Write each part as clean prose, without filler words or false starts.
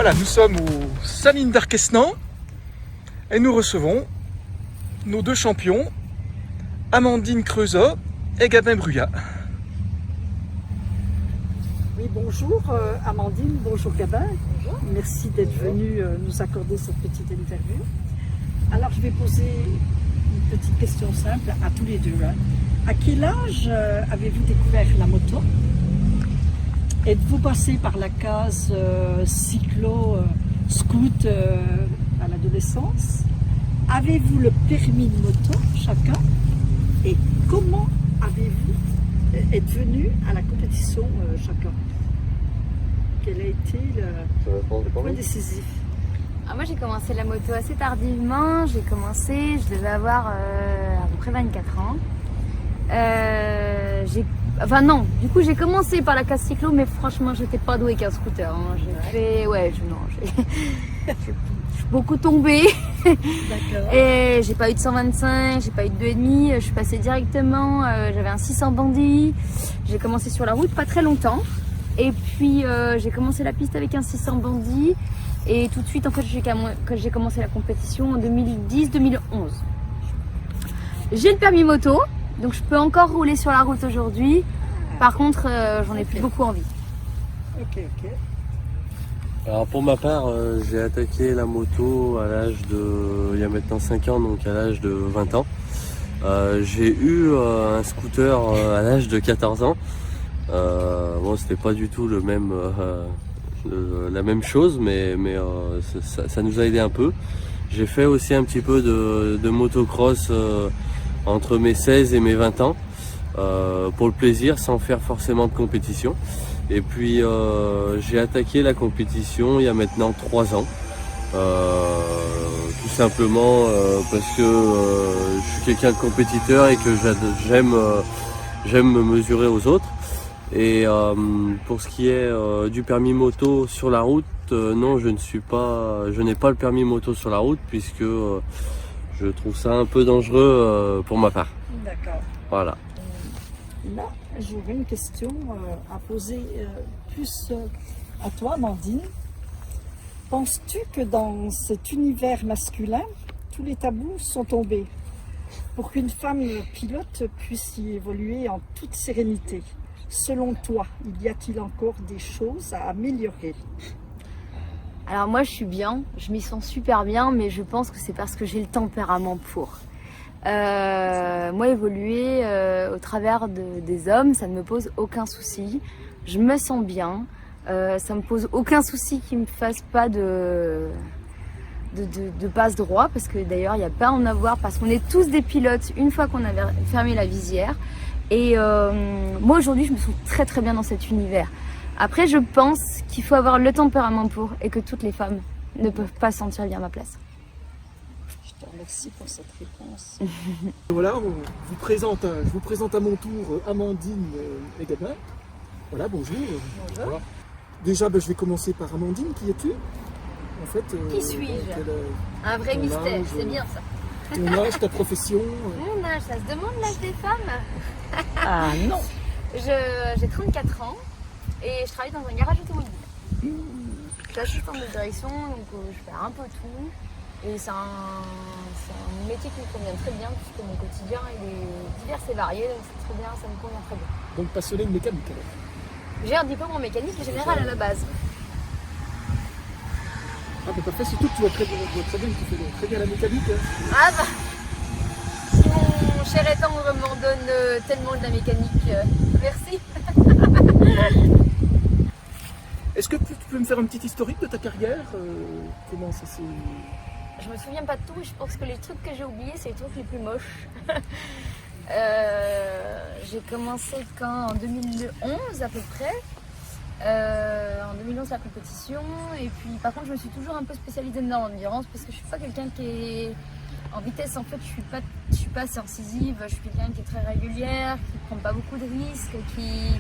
Voilà, nous sommes au Salines d'Arquesnan et nous recevons nos deux champions, Amandine Creusot et Gabin Bruyat. Oui, bonjour Amandine, bonjour Gabin. Bonjour. Merci d'être venu nous accorder cette petite interview. Alors je vais poser une petite question simple à tous les deux. À quel âge avez-vous découvert la moto? Êtes-vous passé par la case cyclo, scoot à l'adolescence? Avez-vous le permis de moto chacun? Et comment êtes venu à la compétition chacun? Quel a été le point décisif? Moi j'ai commencé la moto assez tardivement, je devais avoir à peu près 24 ans. J'ai commencé par la case cyclo, mais franchement j'étais pas douée qu'un scooter. Hein. J'ai beaucoup tombé. D'accord. Et j'ai pas eu de 125, j'ai pas eu de 2,5, je suis passée directement, j'avais un 600 bandit. J'ai commencé sur la route pas très longtemps. Et puis j'ai commencé la piste avec un 600 bandit. Et tout de suite, en fait, j'ai commencé la compétition en 2010-2011. J'ai le permis moto, donc je peux encore rouler sur la route aujourd'hui. Par contre, j'en ai plus beaucoup envie. Ok. Alors pour ma part, j'ai attaqué la moto à l'âge il y a maintenant 5 ans, donc à l'âge de 20 ans. J'ai eu un scooter à l'âge de 14 ans. C'était pas du tout la même chose, mais ça nous a aidé un peu. J'ai fait aussi un petit peu de motocross entre mes 16 et mes 20 ans, pour le plaisir, sans faire forcément de compétition. Et puis j'ai attaqué la compétition il y a maintenant 3 ans, tout simplement parce que je suis quelqu'un de compétiteur et que j'aime me mesurer aux autres. Et pour ce qui est du permis moto sur la route, non, je n'ai pas le permis moto sur la route puisque je trouve ça un peu dangereux pour ma part. D'accord. Voilà. Là, j'aurais une question à poser plus à toi, Amandine. Penses-tu que dans cet univers masculin, tous les tabous sont tombés pour qu'une femme pilote puisse y évoluer en toute sérénité? Selon toi, y a-t-il encore des choses à améliorer? Alors moi je suis bien, je m'y sens super bien, mais je pense que c'est parce que j'ai le tempérament pour. Moi évoluer au travers des hommes, ça ne me pose aucun souci. Je me sens bien, ça me pose aucun souci qu'ils me fassent pas de passe droit, parce que d'ailleurs il n'y a pas à en avoir, parce qu'on est tous des pilotes une fois qu'on a fermé la visière. Et moi aujourd'hui je me sens très très bien dans cet univers. Après je pense qu'il faut avoir le tempérament pour, et que toutes les femmes ne peuvent pas se sentir bien à ma place. Je te remercie pour cette réponse. Voilà, je vous présente à mon tour Amandine et Gabin. Voilà, bonjour. Bonjour. Déjà, je vais commencer par Amandine. Qui es-tu en fait? Qui suis-je? Un vrai mystère, c'est bien ça. Ton âge, ta profession? Mon âge, ça se demande l'âge des femmes? Ah non. J'ai 34 ans et je travaille dans un garage automobile. Je suis assistante de direction, donc je fais un peu tout. Et c'est un métier qui me convient très bien puisque mon quotidien il est divers et varié, donc c'est très bien, ça me convient très bien. Donc passionné de mécanique alors? J'ai un diplôme en mécanique générale à la base. Ah mais parfait, surtout que tu vois très bien, tu fais très bien la mécanique. Hein. Ah bah, si mon cher étendre m'en donne tellement de la mécanique, merci. Est-ce que tu peux me faire un petit historique de ta carrière? Comment ça s'est... Je me souviens pas de tout et je pense que les trucs que j'ai oubliés, c'est les trucs les plus moches. J'ai commencé en 2011 à peu près. En 2011 la compétition, et puis par contre je me suis toujours un peu spécialisée dans l'endurance parce que je suis pas quelqu'un qui est en vitesse. En fait je suis pas assez incisive, je suis quelqu'un qui est très régulière, qui prend pas beaucoup de risques, qui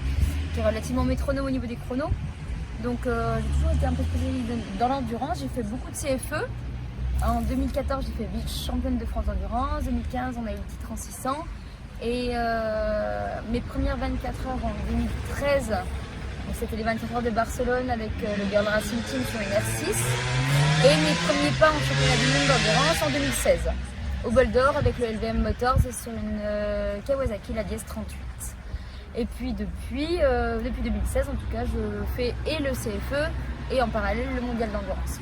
est relativement métronome au niveau des chronos. Donc j'ai toujours été un peu spécialisée dans l'endurance. J'ai fait beaucoup de CFE. En 2014 j'ai fait vice-championne de France d'endurance, 2015 on a eu le titre en 600 et mes premières 24 heures en 2013 C'était les 24 heures de Barcelone avec le Girl Racing Team sur une R6. Et mes premiers pas en championnat du monde d'endurance en 2016. Au Bol d'Or avec le LVM Motors et sur une Kawasaki, la DS 38. Et puis depuis 2016 en tout cas, je fais et le CFE et en parallèle le mondial d'endurance.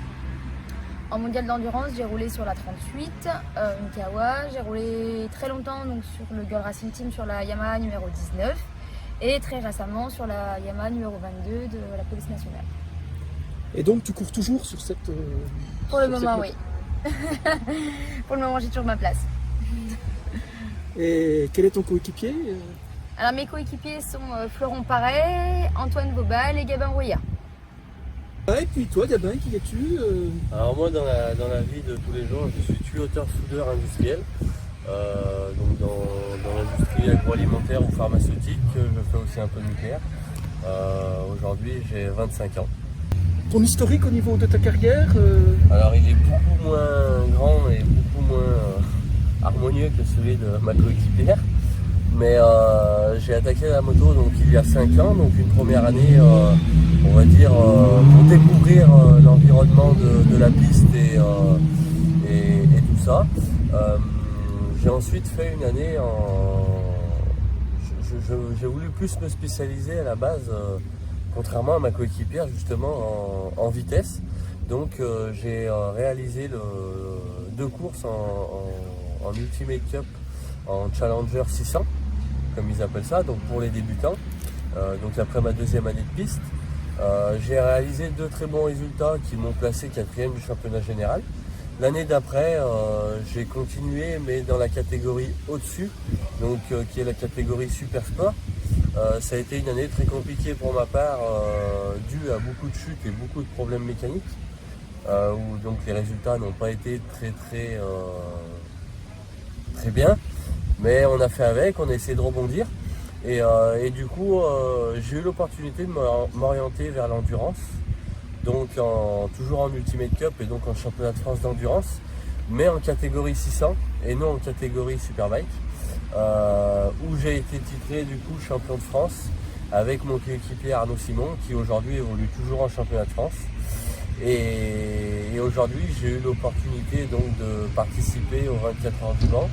En mondial d'endurance, j'ai roulé sur la 38, une Kawa. J'ai roulé très longtemps donc, sur le Girl Racing Team sur la Yamaha numéro 19 et très récemment sur la Yamaha numéro 22 de la police nationale. Et donc tu cours toujours sur cette... Pour le moment, oui. Pour le moment, j'ai toujours ma place. Et quel est ton coéquipier? Alors mes coéquipiers sont Florent Paré, Antoine Vaubal et Gabin Rouillard. Ah, et puis toi, Gabin, qui es-tu? Alors moi dans la vie de tous les jours, je suis tuyauteur-soudeur industriel. Donc dans l'industrie agroalimentaire ou pharmaceutique, je fais aussi un peu de nucléaire. Aujourd'hui j'ai 25 ans. Ton historique au niveau de ta carrière? Alors il est beaucoup moins grand et beaucoup moins harmonieux que celui de ma coéquipière. Mais j'ai attaqué la moto donc, il y a 5 ans, donc une première année, on va dire, pour découvrir l'environnement de la piste et tout ça. J'ai ensuite fait une année j'ai voulu plus me spécialiser à la base, contrairement à ma coéquipière justement en vitesse. Donc j'ai réalisé 2 courses en Ultimate Cup, en Challenger 600, comme ils appellent ça, donc pour les débutants. Donc après ma 2e année de piste, j'ai réalisé 2 très bons résultats qui m'ont placé 4e du championnat général. L'année d'après, j'ai continué, mais dans la catégorie au-dessus, donc qui est la catégorie Super Sport. Ça a été une année très compliquée pour ma part, due à beaucoup de chutes et beaucoup de problèmes mécaniques, où donc les résultats n'ont pas été très bien, mais on a fait avec, on a essayé de rebondir et du coup j'ai eu l'opportunité de m'orienter vers l'endurance, donc toujours en Ultimate Cup et donc en championnat de France d'endurance, mais en catégorie 600 et non en catégorie Superbike, où j'ai été titré du coup champion de France avec mon coéquipier Arnaud Simon qui aujourd'hui évolue toujours en championnat de France. Et aujourd'hui j'ai eu l'opportunité donc de participer aux 24 heures du Mans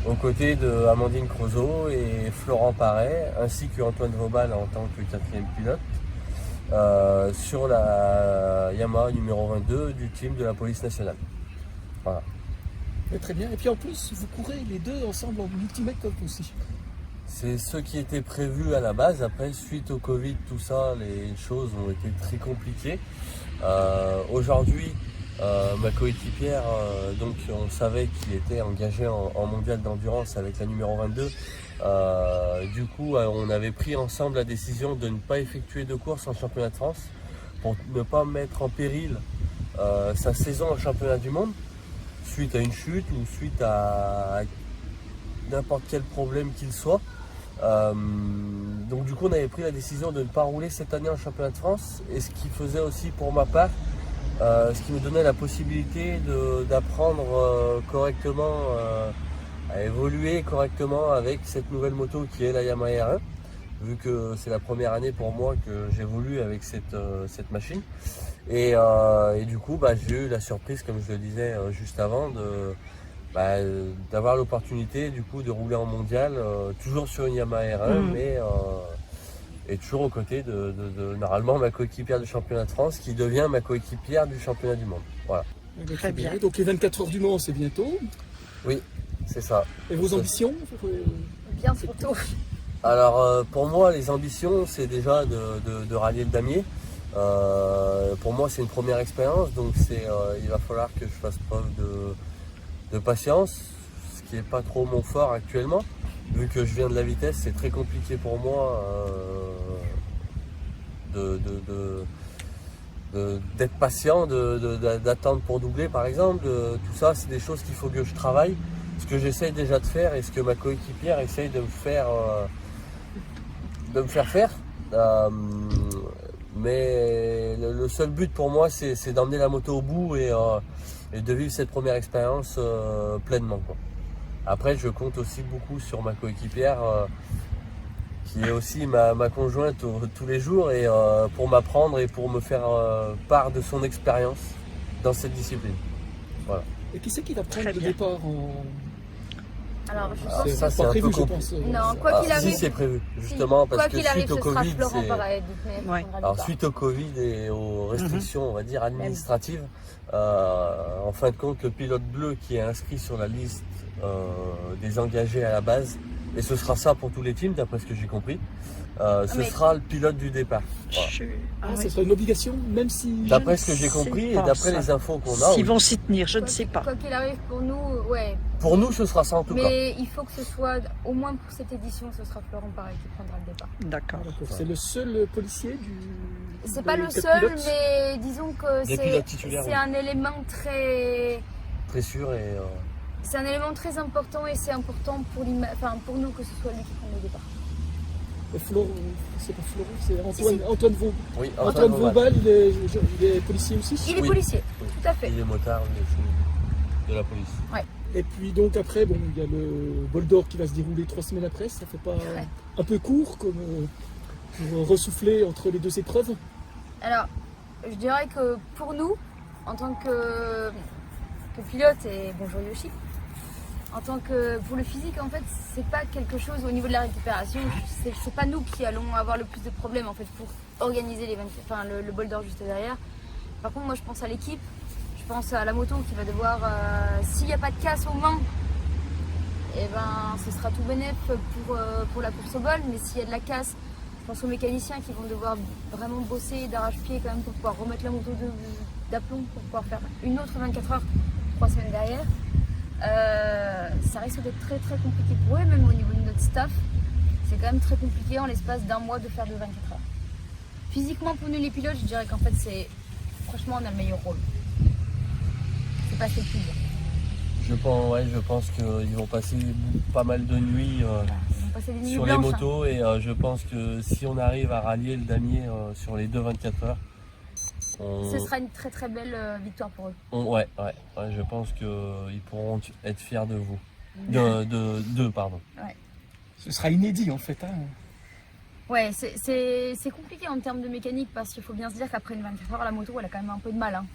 aux côtés de Amandine Creusot et Florent Paré ainsi que Antoine Vaubal en tant que 4e pilote sur la Yamaha numéro 22 du team de la police nationale. Voilà. Et très bien. Et puis en plus, vous courez les deux ensemble en Ultimate Cup aussi. C'est ce qui était prévu à la base. Après, suite au Covid, tout ça, les choses ont été très compliquées. Aujourd'hui, ma coéquipière, donc on savait qu'il était engagé en mondial d'endurance avec la numéro 22. Du coup, on avait pris ensemble la décision de ne pas effectuer de course en championnat de France pour ne pas mettre en péril sa saison en championnat du monde suite à une chute ou suite à n'importe quel problème qu'il soit. Donc du coup on avait pris la décision de ne pas rouler cette année en championnat de France, et ce qui faisait aussi pour ma part, ce qui me donnait la possibilité d'apprendre correctement, à évoluer correctement avec cette nouvelle moto qui est la Yamaha R1, vu que c'est la première année pour moi que j'évolue avec cette machine. Et du coup j'ai eu la surprise, comme je le disais juste avant, d'avoir l'opportunité du coup de rouler en mondial, toujours sur une Yamaha R1, mais et toujours aux côtés de normalement ma coéquipière du championnat de France qui devient ma coéquipière du championnat du monde. Voilà. Très bien. Donc les 24 heures du Mans, c'est bientôt. Oui, c'est ça. Et vos ambitions? Bien surtout. Alors pour moi les ambitions c'est déjà de rallier le damier. Pour moi c'est une première expérience, donc il va falloir que je fasse preuve de patience, ce qui n'est pas trop mon fort actuellement. Vu que je viens de la vitesse, c'est très compliqué pour moi d'être patient, d'attendre pour doubler par exemple. Tout ça, c'est des choses qu'il faut que je travaille. Ce que j'essaye déjà de faire et ce que ma coéquipière essaye de me faire faire. Mais le seul but pour moi, c'est d'emmener la moto au bout et de vivre cette première expérience pleinement, quoi. Après, je compte aussi beaucoup sur ma coéquipière qui est aussi ma conjointe tous les jours, et pour m'apprendre et pour me faire part de son expérience dans cette discipline. Voilà. Et qui c'est qui va prendre Très le bien. départ en... Alors, je Alors, pense ça, que c'est pas un prévu, peu je compliqué. pense. non, quoi qu'il arrive, Si, c'est prévu, justement, quoi parce que qu'il arrive, suite au ce sera Covid, Florent c'est... pareil, de toute manière, Ouais. qui prendra le Alors départ. suite au Covid et aux restrictions, on va dire, administratives, en fin de compte, le pilote bleu qui est inscrit sur la liste des engagés à la base, et ce sera ça pour tous les teams, d'après ce que j'ai compris, ce mais- sera le pilote du départ. Voilà. Ah, oui. ce sera une obligation, même si... D'après ne ce que j'ai sais compris et pas, d'après ça. les infos qu'on a, S'ils oui. vont s'y tenir, je ne Quoi sais qu'il- pas. Quoi qu'il arrive pour nous, ouais. Pour nous, ce sera ça en tout cas. Mais il faut que ce soit, au moins pour cette édition, ce sera Florent pareil qui prendra le départ. D'accord. D'accord. C'est le seul policier du... C'est pas des le quatre seul, pilotes mais disons que Des pilotes titulaires, c'est oui. un élément très... Très sûr et C'est un élément très important et c'est important pour, pour nous que ce soit lui qui prenne le départ. Florent, c'est pas Florent, c'est Antoine, Si, si. Antoine Vau. oui, Antoine Vauval. Vauval, il est policier aussi. Il est Oui. policier, Oui. tout à fait. Il est motard, il est de la police. Et puis donc après, bon, il y a le bol d'or qui va se dérouler 3 semaines après. Ça fait pas Ouais. un peu court comme pour ressouffler entre les deux épreuves? Alors, je dirais que pour nous, en tant que pilote, et bonjour Yoshi, en tant que pour le physique, en fait, c'est pas quelque chose au niveau de la récupération. C'est pas nous qui allons avoir le plus de problèmes en fait pour organiser le bol d'or juste derrière. Par contre, moi, je pense à l'équipe. Je pense à la moto qui va devoir, s'il n'y a pas de casse au Mans, eh ben, ce sera tout bénef pour la course au bol. Mais s'il y a de la casse, je pense aux mécaniciens qui vont devoir vraiment bosser d'arrache-pied quand même pour pouvoir remettre la moto d'aplomb, pour pouvoir faire une autre 24 heures 3 semaines derrière. Ça risque d'être très très compliqué pour eux, même au niveau de notre staff. C'est quand même très compliqué en l'espace d'un mois de faire de 24 heures. Physiquement, pour nous les pilotes, je dirais qu'en fait, franchement, on a le meilleur rôle. C'est pas ce plus dur. Je pense qu'ils vont passer pas mal de nuits Ils vont passer des nuits sur les blanches, hein. motos, et je pense que si on arrive à rallier le damier sur les 2 24 heures, Ce sera une très très belle victoire pour eux. ouais, je pense qu'ils pourront être fiers de vous. D'eux, pardon. Ce sera inédit en fait. Hein. Ouais, c'est compliqué en termes de mécanique parce qu'il faut bien se dire qu'après une 24 heures, la moto elle a quand même un peu de mal. Hein.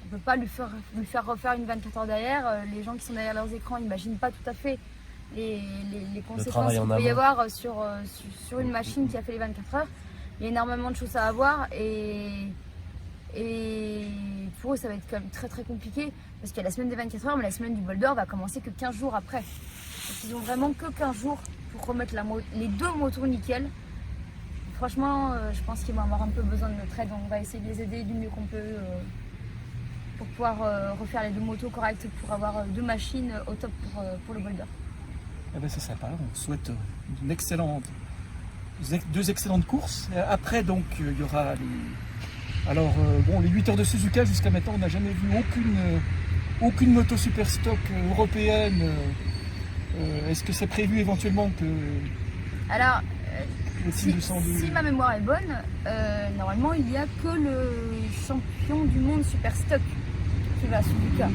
On ne peut pas lui faire refaire une 24 heures derrière. Les gens qui sont derrière leurs écrans n'imaginent pas tout à fait les conséquences travail qu'il en peut y amont. avoir sur une machine qui a fait les 24 heures. Il y a énormément de choses à avoir et pour eux ça va être quand même très très compliqué parce qu'il y a la semaine des 24 heures mais la semaine du bol d'or va commencer que 15 jours après. Donc ils ont vraiment que 15 jours pour remettre les deux motos nickel. Franchement, je pense qu'ils vont avoir un peu besoin de notre aide. On va essayer de les aider du mieux qu'on peut pour pouvoir refaire les deux motos correctes pour avoir deux machines au top pour le bol d'or. Eh ben, c'est sympa. On souhaite une excellente, deux excellentes courses. Après, donc, il y aura les. Alors, bon, les 8 heures de Suzuka, jusqu'à maintenant, on n'a jamais vu aucune moto super stock européenne. Est-ce que c'est prévu éventuellement que Alors, le team de 102... si ma mémoire est bonne, normalement il n'y a que le champion du monde super stock qui va à Suzuka.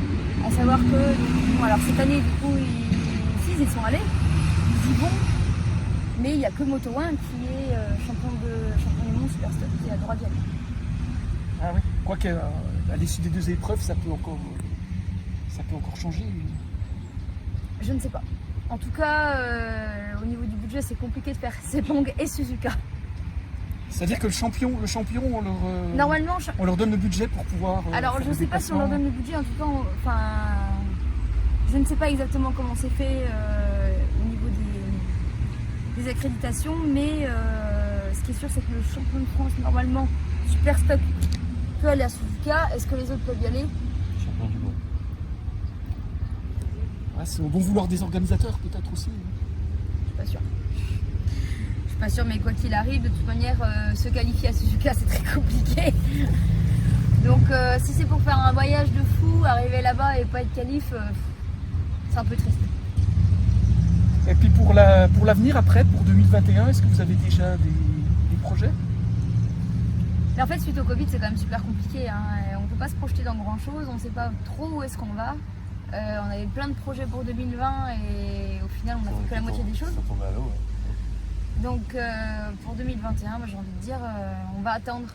À savoir que, bon, alors cette année, du coup, ils y sont allés, ils y vont, mais il n'y a que Moto 1 qui est champion du monde super stock qui a le droit d'y aller. Ah oui. Quoi qu'à l'issue des deux épreuves, ça peut encore changer. Je ne sais pas. En tout cas, au niveau du budget, c'est compliqué de faire Sepang et Suzuka. C'est-à-dire que le champion, Normalement, on leur donne le budget pour pouvoir. alors faire je ne des sais pas si on leur déplacements. donne le budget, en tout cas, je ne sais pas exactement comment c'est fait au niveau des accréditations, mais ce qui est sûr, c'est que le champion de France, normalement, super stock, peut aller à Suzuka. Est-ce que les autres peuvent y aller? Champion du monde. Ouais, c'est au bon vouloir des organisateurs, peut-être aussi. Je suis pas sûre. Je suis pas sûre, mais quoi qu'il arrive, de toute manière, se qualifier à Suzuka, c'est très compliqué. Donc, si c'est pour faire un voyage de fou, arriver là-bas et pas être qualif, c'est un peu triste. Et puis pour l'avenir, après, pour 2021, est-ce que vous avez déjà des projets? Mais en fait, suite au Covid, c'est quand même super compliqué. Hein. On ne peut pas se projeter dans grand-chose, on ne sait pas trop où est-ce qu'on va. On avait plein de projets pour 2020 et au final, on a fait que la moitié des choses. Ça tombe à l'eau, ouais. Donc pour 2021, moi, j'ai envie de dire, on va attendre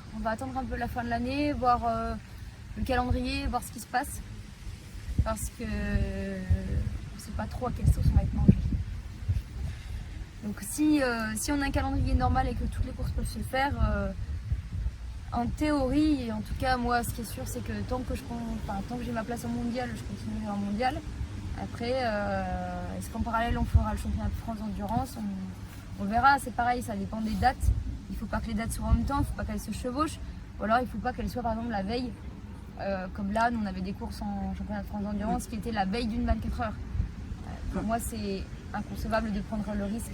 un peu la fin de l'année, voir le calendrier, voir ce qui se passe. Parce que on ne sait pas trop à quelle sauce on va être mangé. Donc si on a un calendrier normal et que toutes les courses peuvent se faire, en théorie, et en tout cas moi ce qui est sûr c'est que tant que j'ai ma place en mondial, je continuerai en mondial. Après, est-ce qu'en parallèle on fera le championnat de France d'endurance, on verra, c'est pareil, ça dépend des dates. Il ne faut pas que les dates soient en même temps, il ne faut pas qu'elles se chevauchent, ou alors il ne faut pas qu'elles soient par exemple la veille. Comme là, nous on avait des courses en championnat de France d'endurance qui étaient la veille d'une 24 heures. Pour moi c'est inconcevable de prendre le risque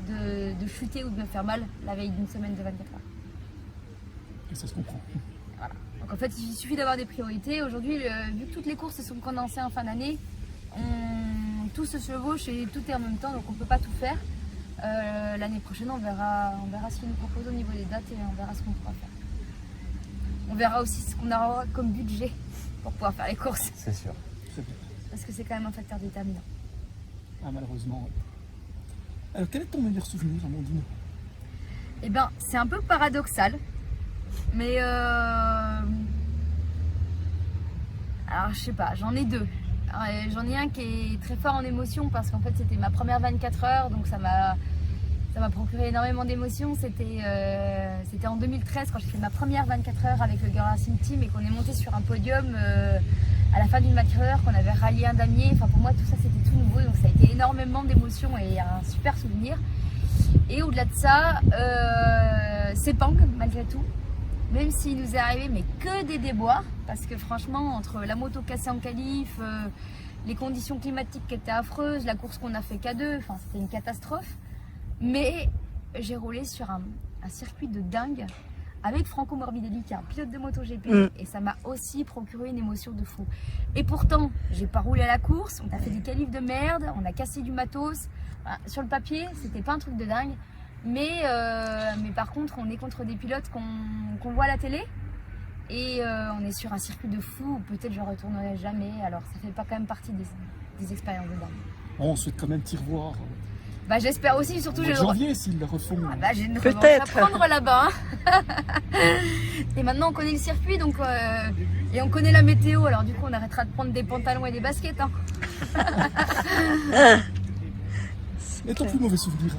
de chuter ou de me faire mal la veille d'une semaine de 24 heures. Et ça se comprend. Voilà. Donc en fait il suffit d'avoir des priorités. Aujourd'hui, vu que toutes les courses se sont condensées en fin d'année, tout se chevauche et tout est en même temps, donc on ne peut pas tout faire. L'année prochaine on verra ce qu'ils nous proposent au niveau des dates et on verra ce qu'on pourra faire. On verra aussi ce qu'on aura comme budget pour pouvoir faire les courses. C'est sûr. Parce que c'est quand même un facteur déterminant. Ah, malheureusement. Ouais. Alors, quel est ton meilleur souvenir, Amandine? Eh bien, c'est un peu paradoxal. Mais alors, je sais pas, j'en ai deux. Alors, j'en ai un qui est très fort en émotion parce qu'en fait, c'était ma première 24 heures. Donc, ça m'a procuré énormément d'émotions. C'était en 2013 quand j'ai fait ma première 24 heures avec le Girl Racing Team et qu'on est monté sur un podium à la fin d'une 24 heures, qu'on avait rallié un damier. Enfin pour moi tout ça c'était tout nouveau, donc ça a été énormément d'émotions et un super souvenir. Et au-delà de ça, Sepang malgré tout, même s'il nous est arrivé mais que des déboires, parce que franchement entre la moto cassée en qualif, les conditions climatiques qui étaient affreuses, la course qu'on a fait K2, enfin c'était une catastrophe. Mais j'ai roulé sur un circuit de dingue avec Franco Morbidelli qui est un pilote de MotoGP et ça m'a aussi procuré une émotion de fou. Et pourtant, j'ai pas roulé à la course, on a fait des qualifs de merde, on a cassé du matos. Enfin, sur le papier, c'était pas un truc de dingue. Mais par contre, on est contre des pilotes qu'on voit à la télé et on est sur un circuit de fou où peut-être je retournerai jamais. Alors ça fait pas quand même partie des expériences de dingue. On souhaite quand même t'y revoir. Bah j'espère aussi, surtout Au mois de janvier s'ils le refont. Ah bah, j'ai une revanche à prendre là-bas. Et maintenant on connaît le circuit donc et on connaît la météo, alors du coup on arrêtera de prendre des pantalons et des baskets. Hein. Et ton plus mauvais souvenir?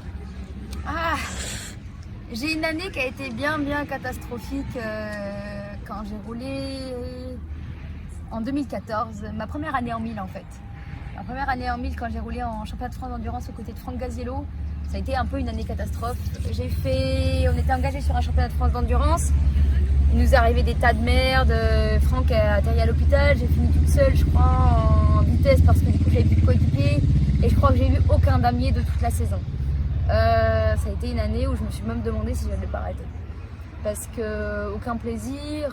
Ah, j'ai une année qui a été bien catastrophique quand j'ai roulé en 2014, ma première année en 1000 en fait. Ma première année en 1000 quand j'ai roulé en championnat de France d'endurance aux côtés de Franck Gaziello, ça a été un peu une année catastrophe. On était engagé sur un championnat de France d'endurance, il nous est arrivé des tas de merde, Franck a atterri à l'hôpital, j'ai fini toute seule je crois en vitesse parce que du coup j'avais plus de coéquipier et je crois que j'ai vu aucun damier de toute la saison. Ça a été une année où je me suis même demandé si j'allais pas arrêter. Parce que aucun plaisir,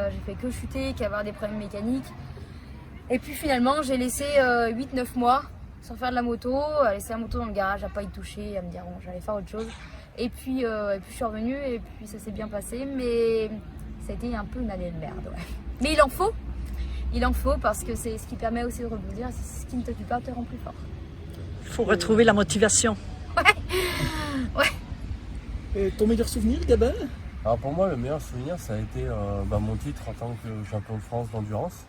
j'ai fait que chuter, qu'avoir des problèmes mécaniques. Et puis finalement j'ai laissé 8-9 mois sans faire de la moto, à laisser la moto dans le garage, à pas y toucher, à me dire bon j'allais faire autre chose. Et puis je suis revenue et puis ça s'est bien passé, mais ça a été un peu une année de merde. Ouais. Mais il en faut parce que c'est ce qui permet aussi de rebondir, c'est ce qui ne te tue pas te rend plus fort. Il faut retrouver la motivation. Ouais. Et ton meilleur souvenir, Gabin? Alors pour moi, le meilleur souvenir, ça a été mon titre en tant que champion de France d'endurance.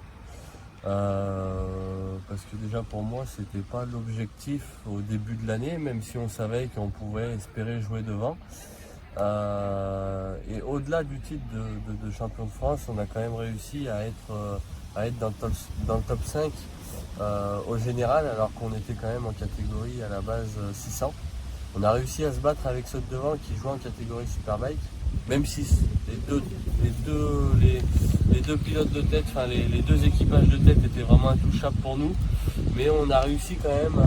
Parce que déjà pour moi, c'était pas l'objectif au début de l'année, même si on savait qu'on pouvait espérer jouer devant. Et au-delà du titre de champion de France, on a quand même réussi à être dans le top 5 au général, alors qu'on était quand même en catégorie à la base 600. On a réussi à se battre avec ceux de devant qui jouaient en catégorie Superbike, même si les deux pilotes de tête, enfin les deux équipages de tête étaient vraiment intouchables pour nous, mais on a réussi quand même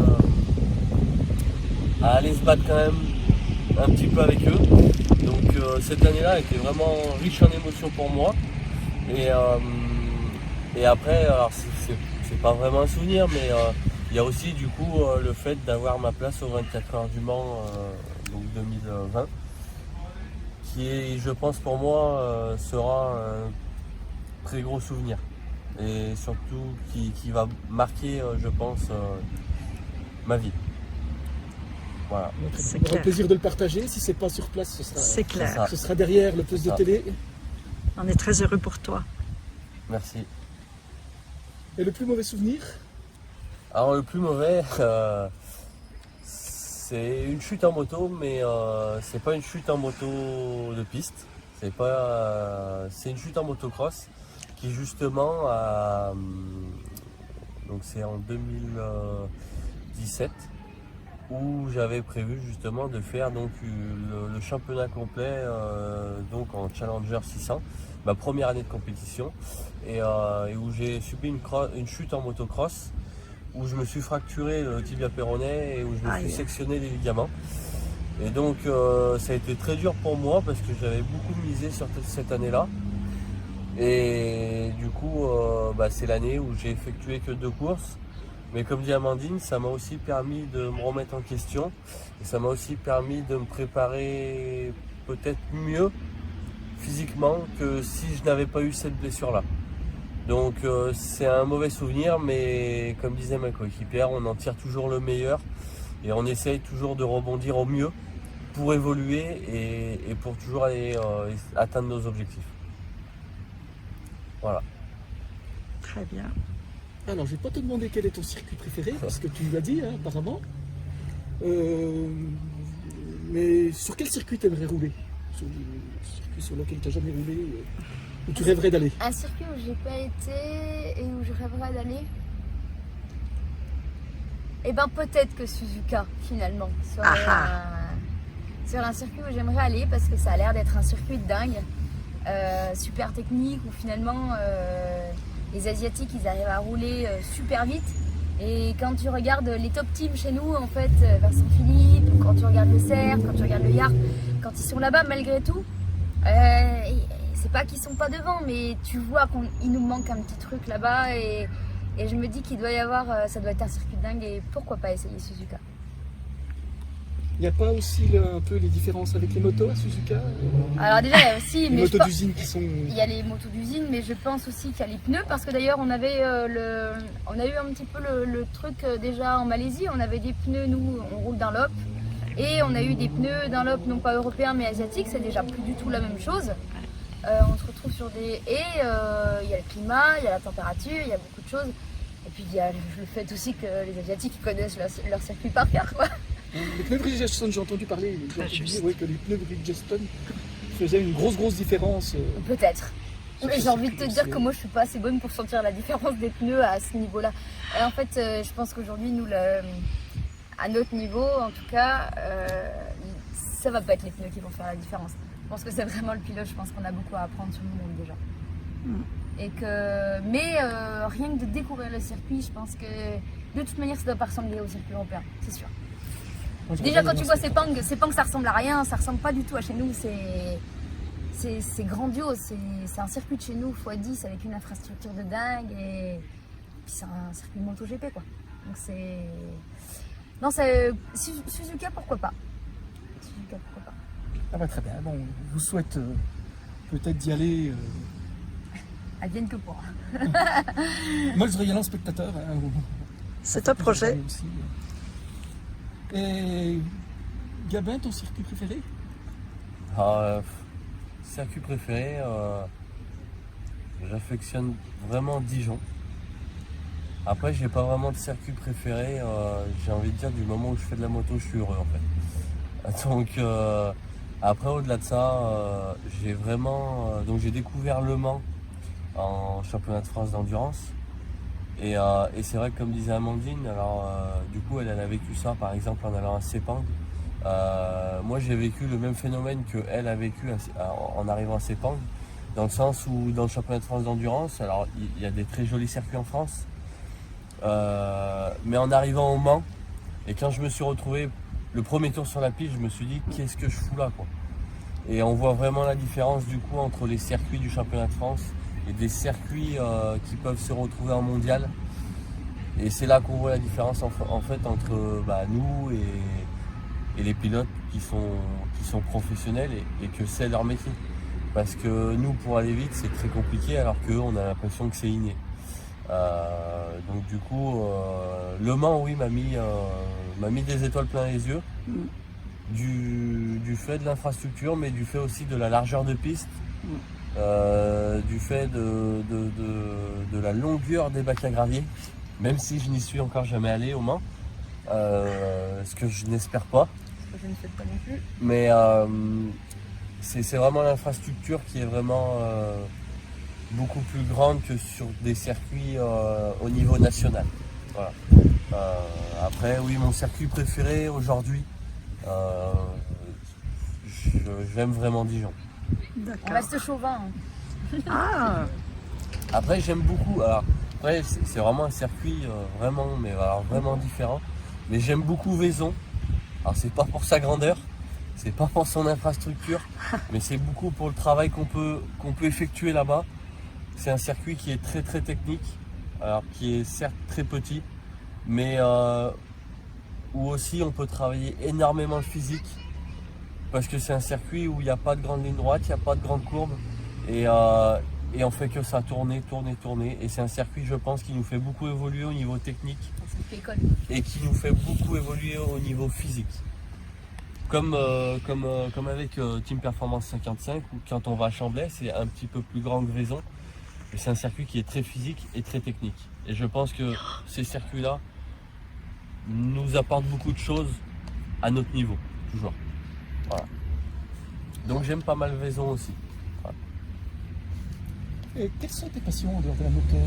à aller se battre quand même un petit peu avec eux. Donc cette année-là était vraiment riche en émotions pour moi. Et après, alors c'est pas vraiment un souvenir, mais il y a aussi du coup le fait d'avoir ma place aux 24 heures du Mans, donc 2020, qui est, je pense pour moi, sera un très gros souvenir. Et surtout qui va marquer, je pense, ma vie. Voilà. C'est On aura clair. le plaisir de le partager. Si c'est pas sur place, C'est clair. ça. ce sera derrière le poste de Ça. télé. On est très heureux pour toi. Merci. Et le plus mauvais souvenir? Alors le plus mauvais, c'est une chute en moto, mais c'est pas une chute en moto de piste. C'est une chute en motocross qui justement donc c'est en 2017 où j'avais prévu justement de faire donc le championnat complet donc en Challenger 600, ma première année de compétition, et où j'ai subi une chute en motocross où je me suis fracturé le tibia péroné et où je me suis Aïe. sectionné les ligaments. Et donc ça a été très dur pour moi parce que j'avais beaucoup misé sur cette année-là. Et du coup, c'est l'année où j'ai effectué que 2 courses. Mais comme dit Amandine, ça m'a aussi permis de me remettre en question. Et ça m'a aussi permis de me préparer peut-être mieux physiquement que si je n'avais pas eu cette blessure-là. Donc c'est un mauvais souvenir, mais comme disait ma coéquipière, on en tire toujours le meilleur. Et on essaye toujours de rebondir au mieux pour évoluer et pour toujours aller atteindre nos objectifs. Voilà. Très bien. Alors, je vais pas te demander quel est ton circuit préféré, parce que tu l'as dit, hein, apparemment. Mais sur quel circuit tu aimerais rouler? Sur le circuit sur lequel tu n'as jamais roulé, où tu rêverais d'aller? Un circuit où j'ai pas été et où je rêverais d'aller. Eh ben peut-être que Suzuka finalement serait sur un circuit où j'aimerais aller parce que ça a l'air d'être un circuit de dingue, super technique où finalement les Asiatiques ils arrivent à rouler super vite. Et quand tu regardes les top teams chez nous, en fait, Vincent Philippe, quand tu regardes le CERF, quand tu regardes le Yard, quand ils sont là-bas malgré tout, c'est pas qu'ils sont pas devant, mais tu vois qu'il nous manque un petit truc là-bas et je me dis qu'il doit y avoir, ça doit être un circuit de dingue et pourquoi pas essayer Suzuka. Il n'y a pas aussi un peu les différences avec les motos à Suzuka? Alors déjà, il y a aussi, Les mais motos d'usine qui sont... il y a les motos d'usine, mais je pense aussi qu'il y a les pneus parce que d'ailleurs on avait on a eu un petit peu le truc déjà en Malaisie, on avait des pneus, nous on roule Dunlop et on a eu des pneus Dunlop non pas européens mais asiatiques, c'est déjà plus du tout la même chose. On se retrouve sur des... Et il y a le climat, il y a la température, il y a beaucoup de choses. Et puis il y a le fait aussi que les Asiatiques connaissent leur circuit par cœur, quoi. Les pneus Bridgestone, j'ai entendu parler, j'ai entendu juste. dire que les pneus Bridgestone faisaient une grosse différence. Peut-être. Mais j'ai envie de te dire c'est- que moi je suis pas assez bonne pour sentir la différence des pneus à ce niveau-là. Et en fait, je pense qu'aujourd'hui, nous, à notre niveau, en tout cas, ça va pas être les pneus qui vont faire la différence. Je pense que c'est vraiment le pilote. Je pense qu'on a beaucoup à apprendre sur nous-mêmes déjà. Et que, mais rien que de découvrir le circuit, je pense que de toute manière, ça doit pas ressembler au circuit européen, c'est sûr. Moi, je Déjà regarde quand tu dans vois Sepang, ça ressemble à rien, ça ressemble pas du tout à chez nous, c'est grandiose, c'est un circuit de chez nous x10 avec une infrastructure de dingue et puis c'est un circuit MotoGP quoi. Donc c'est... Non, c'est... Suzuka, pourquoi pas. Suzuka, pourquoi pas. Ah bah, très bien, bon, je vous souhaite peut-être d'y aller. Advienne que pourra. Moi je voudrais y aller en spectateur. Hein, C'est un projet. aussi. Et Gabin, ton circuit préféré? Circuit préféré, j'affectionne vraiment Dijon. Après, j'ai pas vraiment de circuit préféré. J'ai envie de dire du moment où je fais de la moto, je suis heureux en fait. Donc après, au-delà de ça, j'ai vraiment donc j'ai découvert Le Mans en championnat de France d'endurance. Et c'est vrai que comme disait Amandine, alors du coup elle a vécu ça par exemple en allant à Sepang. Moi j'ai vécu le même phénomène qu'elle a vécu en arrivant à Sepang, dans le sens où dans le championnat de France d'endurance, alors il y a des très jolis circuits en France, mais en arrivant au Mans, et quand je me suis retrouvé le premier tour sur la piste, je me suis dit qu'est-ce que je fous là quoi. Et on voit vraiment la différence du coup entre les circuits du championnat de France et des circuits qui peuvent se retrouver en mondial. Et c'est là qu'on voit la différence en fait entre nous et les pilotes qui sont professionnels et que c'est leur métier. Parce que nous, pour aller vite, c'est très compliqué alors qu'eux, on a l'impression que c'est inné. Donc du coup, Le Mans, oui, m'a mis m'a mis des étoiles plein les yeux. Du fait de l'infrastructure, mais du fait aussi de la largeur de piste, du fait de la longueur des bacs à gravier, même si je n'y suis encore jamais allé au Mans, ce que je n'espère pas. Je ne fais pas non plus. Mais c'est vraiment l'infrastructure qui est vraiment beaucoup plus grande que sur des circuits au niveau national. Voilà. Après, oui, mon circuit préféré aujourd'hui, j'aime vraiment Dijon. On reste chauvin. Ah, Après, j'aime beaucoup. Alors, après, c'est vraiment un circuit vraiment différent. Mais j'aime beaucoup Vaison. Alors, c'est pas pour sa grandeur, c'est pas pour son infrastructure, mais c'est beaucoup pour le travail qu'on peut effectuer là-bas. C'est un circuit qui est très très technique, alors qui est certes très petit, mais où aussi on peut travailler énormément le physique, parce que c'est un circuit où il n'y a pas de grande ligne droite, il n'y a pas de grande courbe, et on fait que ça tourner. Et c'est un circuit, je pense, qui nous fait beaucoup évoluer au niveau technique et qui nous fait beaucoup évoluer au niveau physique. Comme avec Team Performance 55, où quand on va à Chamblay, c'est un petit peu plus grand que Vaison. Et c'est un circuit qui est très physique et très technique. Et je pense que ces circuits-là nous apportent beaucoup de choses à notre niveau, toujours. Voilà. Donc j'aime pas mal Vaison aussi. Voilà. Et quelles sont tes passions en dehors de la moto?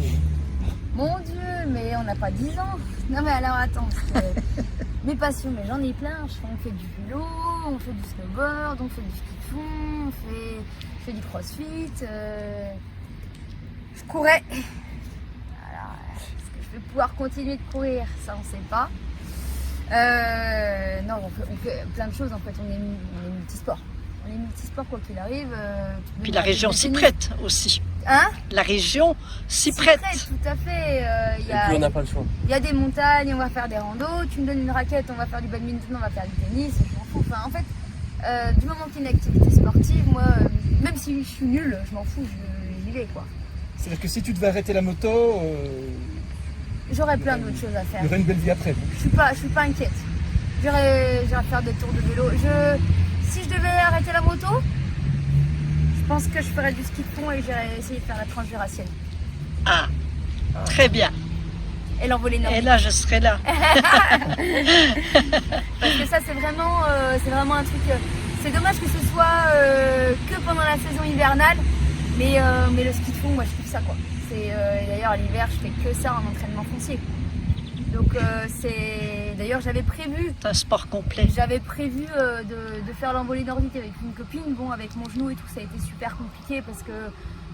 Mon Dieu, mais on n'a pas 10 ans. Non mais alors attends, parce que mes passions, mais j'en ai plein. On fait du vélo, on fait du snowboard, on fait du ski de fond, on fait du crossfit. Je courais. Alors, est-ce que je vais pouvoir continuer de courir? Ça, on ne sait pas. Non, on fait plein de choses en fait. On est multisport. On est multisport quoi qu'il arrive. puis la région s'y prête aussi. Hein? La région s'y prête. Tout à fait. Et puis on n'a pas le choix. Il y a des montagnes, on va faire des randos. Tu me donnes une raquette, on va faire du badminton, on va faire du tennis. Je m'en fous. Enfin, en fait, du moment qu'il y a une activité sportive, moi, même si je suis nulle, je m'en fous, j'y vais quoi. C'est-à-dire que si tu devais arrêter la moto, J'aurais plein d'autres choses à faire. il y aurait une belle vie après. Donc. Je suis pas inquiète. J'irai faire des tours de vélo. Si je devais arrêter la moto, je pense que je ferais du ski de fond et j'irais essayer de faire la transjurassienne. Ah, très bien. Et l'envolée nordique. Et là, je serai là. Parce que ça, c'est vraiment un truc. C'est dommage que ce soit que pendant la saison hivernale, mais le ski de fond, moi, je kiffe ça, quoi. D'ailleurs, l'hiver, je fais que ça en entraînement foncier. Donc, d'ailleurs, j'avais prévu. C'est un sport complet. J'avais prévu de faire l'envolée nordique avec une copine. Bon, avec mon genou et tout, ça a été super compliqué parce que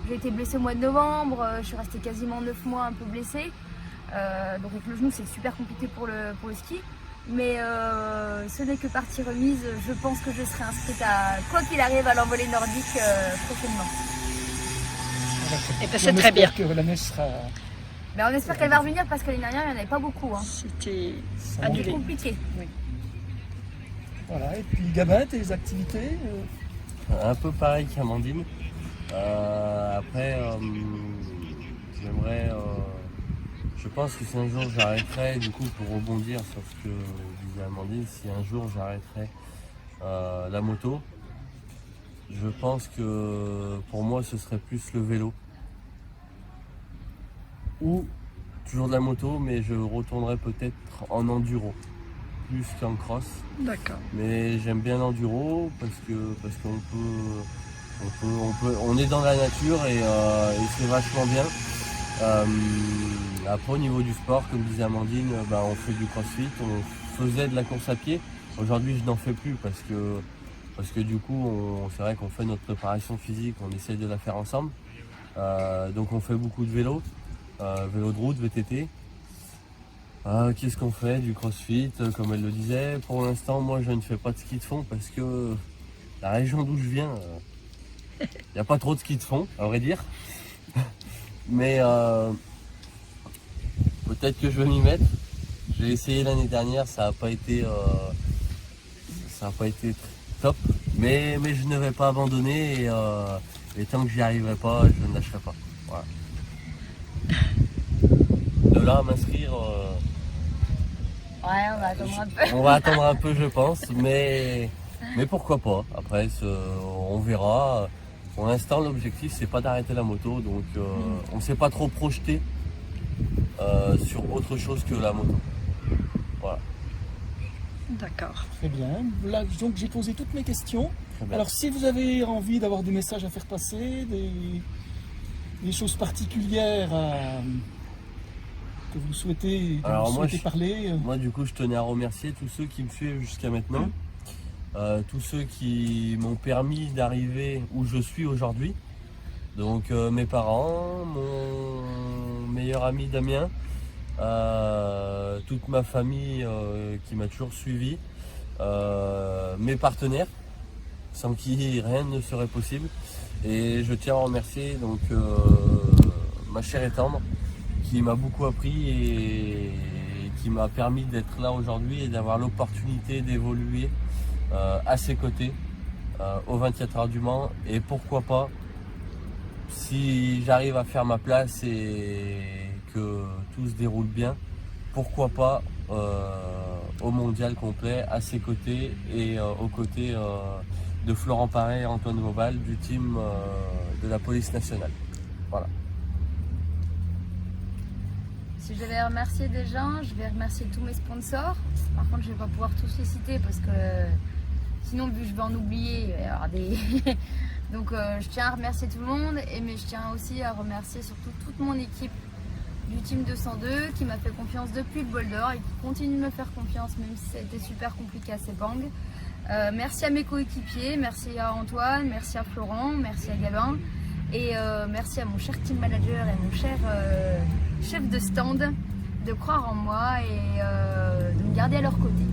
j'ai été blessée au mois de novembre. Je suis restée quasiment 9 mois un peu blessée. Donc avec le genou, c'est super compliqué pour le ski. Mais ce n'est que partie remise. Je pense que je serai inscrite quoi qu'il arrive à l'envolée nordique prochainement. Et ben, c'est très bien. Que la neige sera... Mais on espère qu'elle va revenir parce que l'année dernière, il n'y en avait pas beaucoup. Hein. C'était C'était annulé. compliqué. Oui. Voilà. Et puis Gabin, tes activités Un peu pareil qu'Amandine. Après, j'aimerais... je pense que si un jour j'arrêterai, du coup pour rebondir sur ce que disait Amandine, si un jour j'arrêterai la moto, je pense que pour moi ce serait plus le vélo. Ou toujours de la moto, mais je retournerai peut-être en enduro, plus qu'en cross. D'accord. Mais j'aime bien l'enduro parce qu'on on est dans la nature et c'est vachement bien. Après au niveau du sport, comme disait Amandine, on fait du crossfit, on faisait de la course à pied. Aujourd'hui je n'en fais plus parce que du coup c'est vrai qu'on fait notre préparation physique, on essaye de la faire ensemble. Donc on fait beaucoup de vélo, vélo de route, VTT. Qu'est-ce qu'on fait? Du crossfit, comme elle le disait. Pour l'instant moi je ne fais pas de ski de fond parce que la région d'où je viens, il n'y a pas trop de ski de fond, à vrai dire. Mais peut-être que je vais m'y mettre. J'ai essayé l'année dernière, ça n'a pas été top. Mais je ne vais pas abandonner et tant que j'y arriverai pas, je ne lâcherai pas. Voilà. De là à m'inscrire Ouais, on va attendre un peu. On va attendre un peu, je pense, mais pourquoi pas. Après, on verra. Pour l'instant, l'objectif, c'est pas d'arrêter la moto, donc on ne s'est pas trop projeté sur autre chose que la moto. Voilà. D'accord. Très bien. Là, donc j'ai posé toutes mes questions. Très bien. Alors si vous avez envie d'avoir des messages à faire passer, des choses particulières que vous souhaitez, parler. Moi, du coup, je tenais à remercier tous ceux qui me suivent jusqu'à maintenant, tous ceux qui m'ont permis d'arriver où je suis aujourd'hui. Donc, mes parents, mon meilleur ami Damien, toute ma famille qui m'a toujours suivi, mes partenaires, sans qui rien ne serait possible. Et je tiens à remercier donc ma chère et tendre, qui m'a beaucoup appris et qui m'a permis d'être là aujourd'hui et d'avoir l'opportunité d'évoluer à ses côtés au 24 heures du Mans. Et pourquoi pas, si j'arrive à faire ma place et que tout se déroule bien, pourquoi pas au mondial complet à ses côtés et aux côtés de Florent Paré et Antoine Vaubal du team de la police nationale. Voilà. Si je devais remercier des gens, je vais remercier tous mes sponsors. Par contre, je ne vais pas pouvoir tous les citer parce que sinon, vu que je vais en oublier, il va y avoir des... Donc, je tiens à remercier tout le monde, mais je tiens aussi à remercier surtout toute mon équipe du Team 202 qui m'a fait confiance depuis le bol d'or et qui continue de me faire confiance même si ça a été super compliqué à Sepang. Merci à mes coéquipiers, merci à Antoine, merci à Florent, merci à Gabin et merci à mon cher team manager et mon cher chef de stand de croire en moi et de me garder à leur côté.